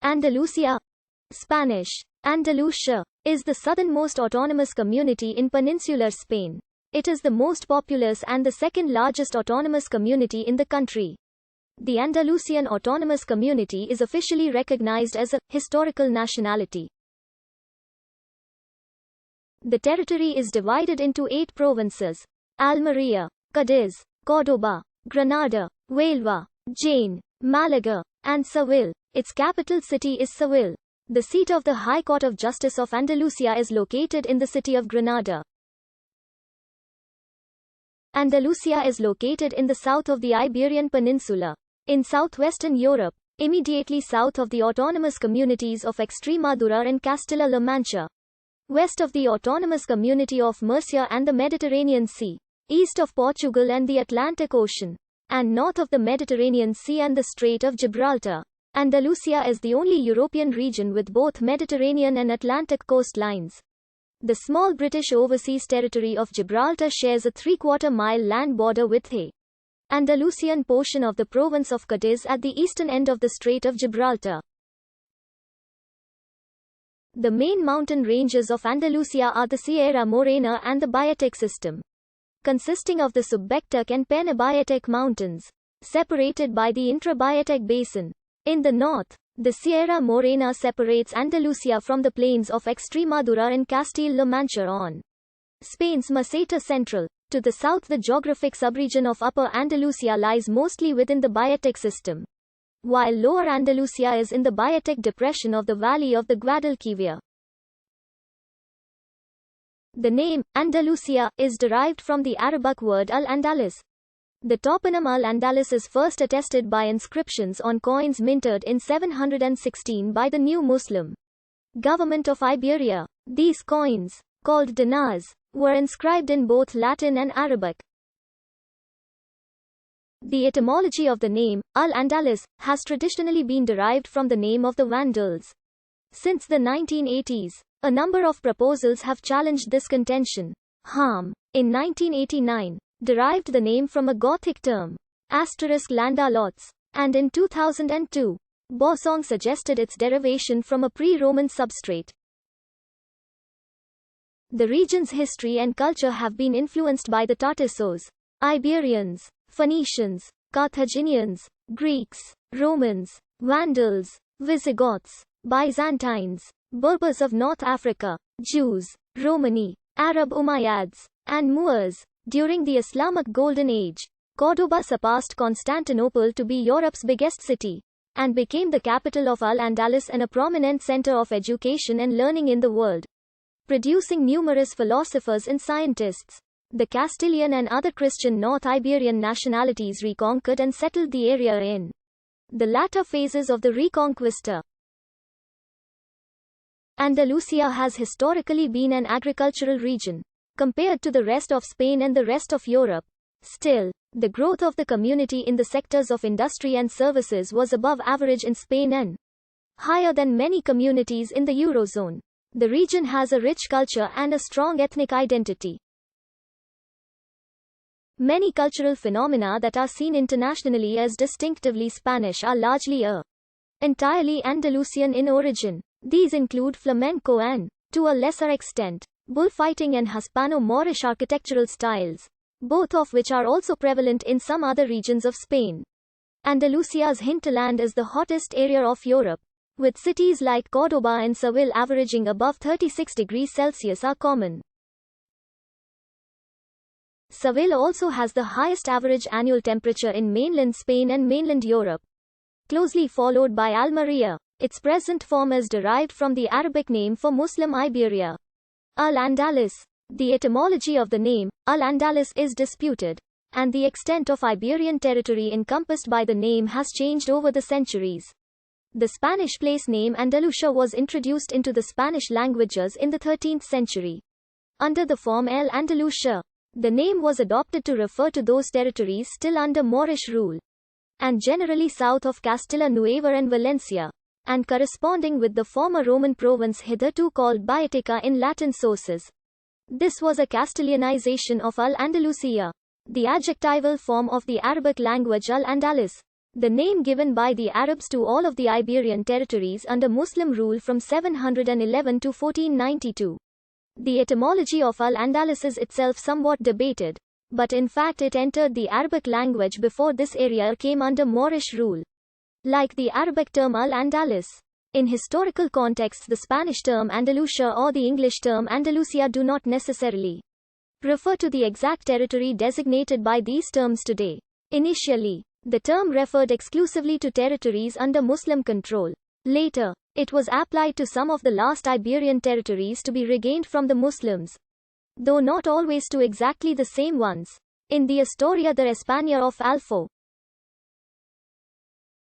Andalusia, Spanish, Andalusia, is the southernmost autonomous community in peninsular Spain. It is the most populous and the second largest autonomous community in the country. The Andalusian Autonomous Community is officially recognized as a historical nationality. The territory is divided into 8 provinces: Almería, Cádiz, Córdoba, Granada, Huelva, Jaén, Málaga, and Seville. Its capital city is Seville. The seat of the High Court of Justice of Andalusia is located in the city of Granada. Andalusia is located in the south of the Iberian Peninsula, in southwestern Europe, immediately south of the autonomous communities of Extremadura and Castilla-La Mancha, west of the autonomous community of Murcia and the Mediterranean Sea, east of Portugal and the Atlantic Ocean, and north of the Mediterranean Sea and the Strait of Gibraltar. Andalusia is the only European region with both Mediterranean and Atlantic coastlines. The small British Overseas Territory of Gibraltar shares a 3/4-mile land border with the Andalusian portion of the province of Cádiz at the eastern end of the Strait of Gibraltar. The main mountain ranges of Andalusia are the Sierra Morena and the Bayetic system, consisting of the Subbéctic and Peñabayetic mountains, separated by the Intrabayetic basin. In the north, the Sierra Morena separates Andalusia from the plains of Extremadura and Castile-La Mancha on Spain's Meseta Central. To the south, the geographic subregion of Upper Andalusia lies mostly within the Bayetic system, while Lower Andalusia is in the Bayetic depression of the valley of the Guadalquivir. The name, Andalusia, is derived from the Arabic word al-Andalus. The toponym al-Andalus is first attested by inscriptions on coins minted in 716 by the new Muslim government of Iberia. These coins, called dinars, were inscribed in both Latin and Arabic. The etymology of the name, al-Andalus, has traditionally been derived from the name of the Vandals. Since the 1980s, a number of proposals have challenged this contention. Harm, in 1989, derived the name from a Gothic term, *Landalots, and in 2002, Bosong suggested its derivation from a pre-Roman substrate. The region's history and culture have been influenced by the Tartessos, Iberians, Phoenicians, Carthaginians, Greeks, Romans, Vandals, Visigoths, Byzantines, Berbers of North Africa, Jews, Romani, Arab Umayyads, and Moors. During the Islamic Golden Age, Córdoba surpassed Constantinople to be Europe's biggest city, and became the capital of Al-Andalus and a prominent center of education and learning in the world, producing numerous philosophers and scientists. The Castilian and other Christian North Iberian nationalities reconquered and settled the area in the latter phases of the Reconquista. Andalusia has historically been an agricultural region, compared to the rest of Spain and the rest of Europe. Still, the growth of the community in the sectors of industry and services was above average in Spain and higher than many communities in the Eurozone. The region has a rich culture and a strong ethnic identity. Many cultural phenomena that are seen internationally as distinctively Spanish are largely entirely Andalusian in origin. These include flamenco and, to a lesser extent, bullfighting and Hispano-Moorish architectural styles, both of which are also prevalent in some other regions of Spain. Andalusia's hinterland is the hottest area of Europe, with cities like Córdoba and Seville averaging above 36 degrees Celsius are common. Seville also has the highest average annual temperature in mainland Spain and mainland Europe, closely followed by Almería. Its present form is derived from the Arabic name for Muslim Iberia, Al-Andalus. The etymology of the name, Al-Andalus, is disputed, and the extent of Iberian territory encompassed by the name has changed over the centuries. The Spanish place name Andalusia was introduced into the Spanish languages in the 13th century. Under the form El Andalusia, the name was adopted to refer to those territories still under Moorish rule, and generally south of Castilla Nueva and Valencia, and corresponding with the former Roman province hitherto called Baetica in Latin sources. This was a Castilianization of Al-Andalusia, the adjectival form of the Arabic language Al-Andalus. the name given by the Arabs to all of the Iberian territories under Muslim rule from 711 to 1492. The etymology of Al-Andalus is itself somewhat debated, but in fact it entered the Arabic language before this area came under Moorish rule. Like the Arabic term Al-Andalus. In historical contexts, the Spanish term Andalusia or the English term Andalusia do not necessarily refer to the exact territory designated by these terms today. Initially, the term referred exclusively to territories under Muslim control. Later, it was applied to some of the last Iberian territories to be regained from the Muslims, though not always to exactly the same ones. In the Historia de España of Alfo,